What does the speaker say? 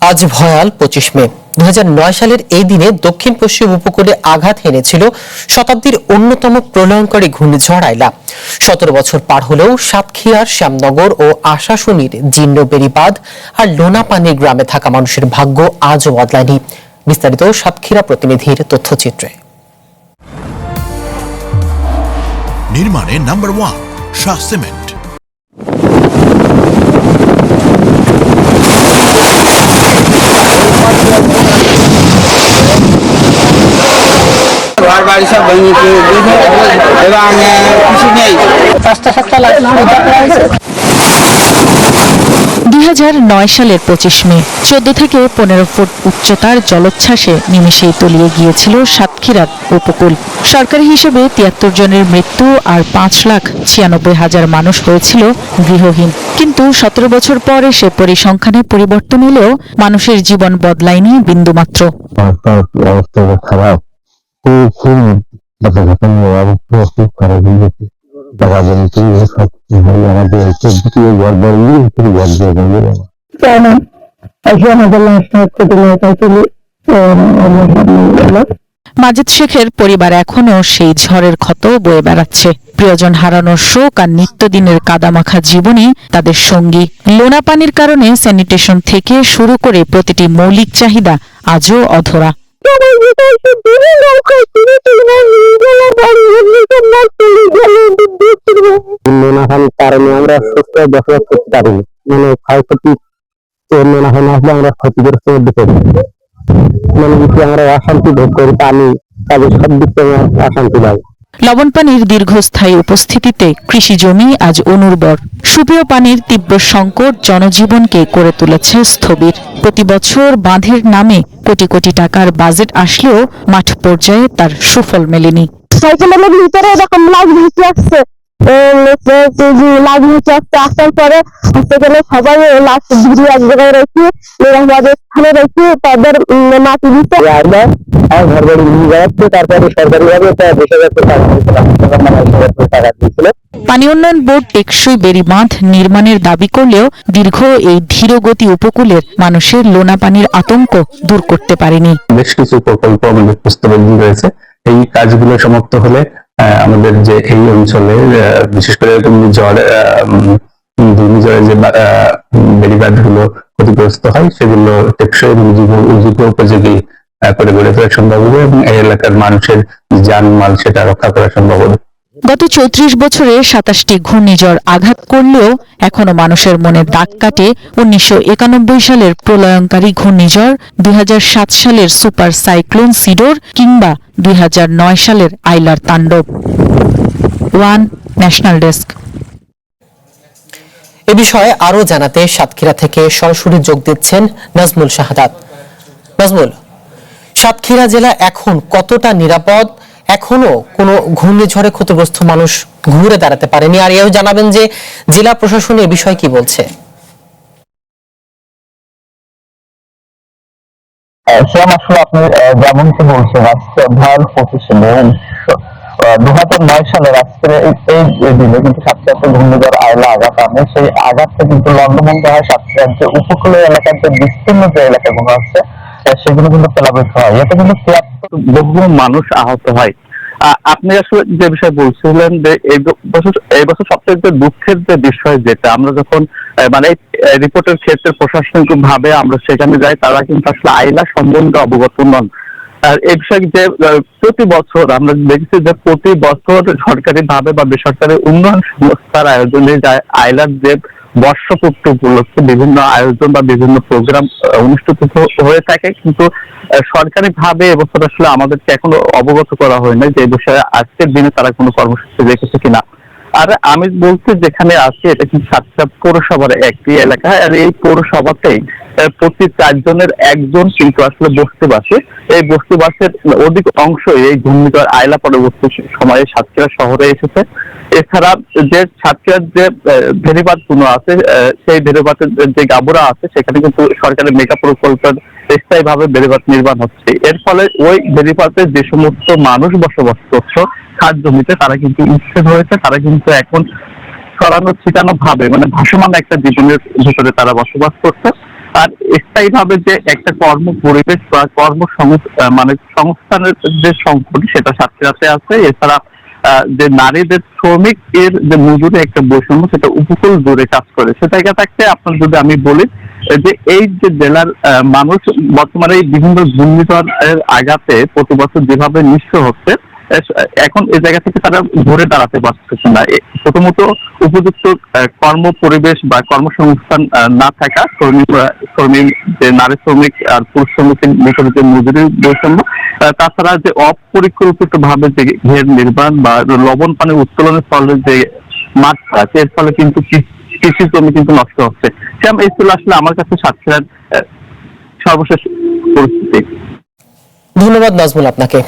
আজ ভয়াল 25 মে 2009 সালের এই দিনে দক্ষিণ পশ্চিম উপকূলে আঘাত হেনেছিল শতাব্দীর অন্যতম প্রলয়ঙ্করী ঘূর্ণিঝড় আইলা। 17 বছর পার হলেও সাতক্ষীরার শ্যামনগর ও আশাশুনির জীর্ণ বেড়িবাঁধ আর লোনাপানির গ্রামে থাকা মানুষের ভাগ্য আজও বদলায়নি। বিস্তারিত সাতক্ষীরা প্রতিনিধির তথ্যচিত্রে। নির্মাণে নাম্বার 1 শাহ সিমেন্ট। বাড়ি সব ভেঙে এবং কিছু নেই। 2009 সালের 25 মে 14 থেকে 15 ফুট উচ্চতার জলোচ্ছ্বাসে নিমেষেই তলিয়ে গিয়েছিল সাতক্ষীরার উপকূল। সরকারি হিসেবে 73 জনের মৃত্যু আর 5,96,000 মানুষ হয়েছিল গৃহহীন। কিন্তু 17 বছর পরে সে পরিসংখ্যানে পরিবর্তন এলেও মানুষের জীবন বদলায়নি বিন্দুমাত্র। অবস্থা খারাপ, খুব খারাপ হয়ে গেছে। মাজেদ শেখের পরিবার এখনো সেই ঝড়ের ক্ষত বয়ে বেড়াচ্ছে। প্রিয়জন হারানোর শোক আর নিত্যদিনের কাদামাখা জীবনে তাদের সঙ্গী। লোনা পানির কারণে স্যানিটেশন থেকে শুরু করে প্রতিটি মৌলিক চাহিদা আজও অধরা। কারণে আমরা সুস্থ বসবাস করতে পারিনি, মানে ক্ষয়ক্ষতি না হলে আমরা ক্ষতিগ্রস্ত মধ্যে পড়ি, মানে আমরা অশান্তি ভোগ করি, পানি তাদের সব দিক থেকে অশান্তি লাগে। লবণ পানির দীর্ঘস্থায়ী উপস্থিতিতে কৃষি জমি আজ অনুর্বর। সুপেয় পানির তীব্র সংকট জনজীবনকে করে তুলেছে স্থবির। প্রতি বছর বাঁধের নামে কোটি কোটি টাকার বাজেট আসলেও মাঠ পর্যায়ে তার সুফল মেলেনি। সাইকেলের ভিতরে এরকম লাইট ভেসে আসছে, আসার পরে হসপিটালে সবাই লাশ ঘুরিয়ে এক জায়গায় রেখে নিরাপদের স্থানে রেখে তাদের মাটি দিতে আমার ঘর বাড়ি নিয়ে যাচ্ছে। তারপরে সরকারিভাবে টাকা দিয়েছিল। পানি উন্নয়ন বোর্ড টেকসই বেড়িবাঁধ নির্মাণের দাবি করলেও দীর্ঘ এই ধীরগতি উপকূলের মানুষের লোনা পানির আতঙ্ক দূর করতে পারেনি। বেশ কিছু প্রকল্প আমাদের প্রস্তাবে রয়েছে। এই কাজগুলো সমাপ্ত হলে আমাদের যে এই অঞ্চলে বিশেষ করে ঘূর্ণিঝড়ে যে বেড়িবাঁধ গুলো ক্ষতিগ্রস্ত হয় সেগুলো টেকসই এবং যুগ উপযোগী করে গড়ে তোলা সম্ভব হবে এবং এই এলাকার মানুষের জানমাল সেটা রক্ষা করা সম্ভব হবে। গত 34 বছরে 27টি ঘূর্ণিঝড় আঘাত করলেও এখনো মানুষের মনে দাগ কাটে 1991 সালের প্রলয়ঙ্কারী ঘূর্ণিঝড়, 2007 সালের সুপার সাইক্লোন সিডোর কিংবা 2009 সালের আইলার তাণ্ডব। One national desk. এ বিষয়ে আরো জানাতে সাতক্ষীরা থেকে সরাসরি যোগ দিচ্ছেন নাজমুল শাহাদাত। নাজমুল, সাতক্ষীরা জেলা এখন কতটা নিরাপদ? এখনো কোনো ঘূর্ণিঝড়ে ক্ষতিগ্রস্ত মানুষ ঘুরে দাঁড়াতে পারেনি, আর এও জানাবেন যে জেলা প্রশাসন এ বিষয়ে কি বলছে? আসলে আপনি যেমনটি বলছেন, আজকে ভয়াল 25 মে 2009 সালের আজকে এই দিনে কিন্তু সাতক্ষীরাতে ঘূর্ণিঝড় আইলা আঘাত আনে। সেই আঘাতটা কিন্তু লন্ডভঙ্গ হয় সাতক্ষীরার যে উপকূলীয় এলাকার যে বিস্তীর্ণ যে এলাকাগুলো আছে সেগুলো কিন্তু প্লাবিত হয়। এতে কিন্তু বহু মানুষ আহত হয়। আপনি আসলে যে বিষয় বলছিলেন যে এই বছর সবচেয়ে দুঃখের যে বিষয়, যেটা আমরা যখন মানে রিপোর্টের ক্ষেত্রে প্রশাসনিক ভাবে আমরা সেখানে যাই, তারা কিন্তু আসলে আইলা সম্বন্ধে অবগত নন। আর এই বিষয়ে যে প্রতি বছর আমরা দেখছি যে প্রতি বছর সরকারি ভাবে বা বেসরকারি উন্নয়ন সংস্থার আয়োজনে আইলার যে বর্ষপূর্তি উপলক্ষে বিভিন্ন আয়োজন বা বিভিন্ন প্রোগ্রাম অনুষ্ঠিত হয়ে থাকে, কিন্তু সরকারি ভাবে এবছর আসলে আমাদেরকে এখনো অবগত করা হয় না যে এই বিষয়ে আজকের দিনে তারা কোনো কর্মসূচি রেখেছে কিনা। আর আমি বলছি যেখানে আছি এটা কিন্তু সাতক্ষীরা পৌরসভার একটি এলাকা, আর এই পৌরসভাতেই প্রতি 4 জনের 1 জন কিন্তু আসলে বস্তিবাসী। এই বস্তিবাসের অধিক অংশ এই ঘূর্ণিঝড় আইলা পরবর্তী সময়ে সাতক্ষীরা শহরে এসেছে। এছাড়া যে সাতক্ষীরার যে ভেড়িবাঁধ গুলো আছে, সেই ভেড়িবাঁধের যে গাবুরা আছে সেখানে কিন্তু সরকারের মেগা প্রকল্পের স্থায়ীভাবে বেড়িবাঁধ নির্মাণ হচ্ছে। এর ফলে ওই বেড়িবাঁধে যে সমস্ত মানুষ বসবাস করছে খাস জমিতে, তারা কিন্তু উচ্ছেদ হয়েছে। তারা কিন্তু এখন ছড়ানো ছিটানো ভাবে মানে ভাসমান একটা জীবনের ভিতরে তারা বসবাস করছে। আর স্থায়ী ভাবে যে একটা কর্ম পরিবেশ বা সংস্থানের যে সংকট সেটা সাতক্ষীরাতে আছে। এছাড়া যে নারীদের শ্রমিকের যে মজুরি একটা বৈষম্য সেটা উপকূল জুড়ে কাজ করে। সে জায়গা থাকতে আপনার যদি আমি বলি যে এই যে জেলার মানুষ বর্তমানে বিভিন্ন ঘূর্ণিঝড়ের আঘাতে প্রতি বছর যেভাবে নিঃস্ব হচ্ছে, এখন এই জায়গা থেকে তারা ঘুরে দাঁড়াতে পারতেছে না। প্রথমত উপযুক্ত কর্ম পরিবেশ বা কর্মসংস্থান না থাকা, শ্রমিক যে নারী শ্রমিক আর পুরুষ শ্রমিকের ভিতরে যে মজুরির বৈষম্য, তাছাড়া যে অপরিকল্পিত ভাবে যে ঘের নির্মাণ বা লবণ পানি উত্তোলনের ফলে যে মাঠ আছে, এর ফলে কিন্তু কৃষি জমি কিন্তু নষ্ট হচ্ছে। এই ছিল আসলে আমার কাছে সাতক্ষীরার সর্বশেষ পরিস্থিতি। ধন্যবাদ নাজমুল আপনাকে।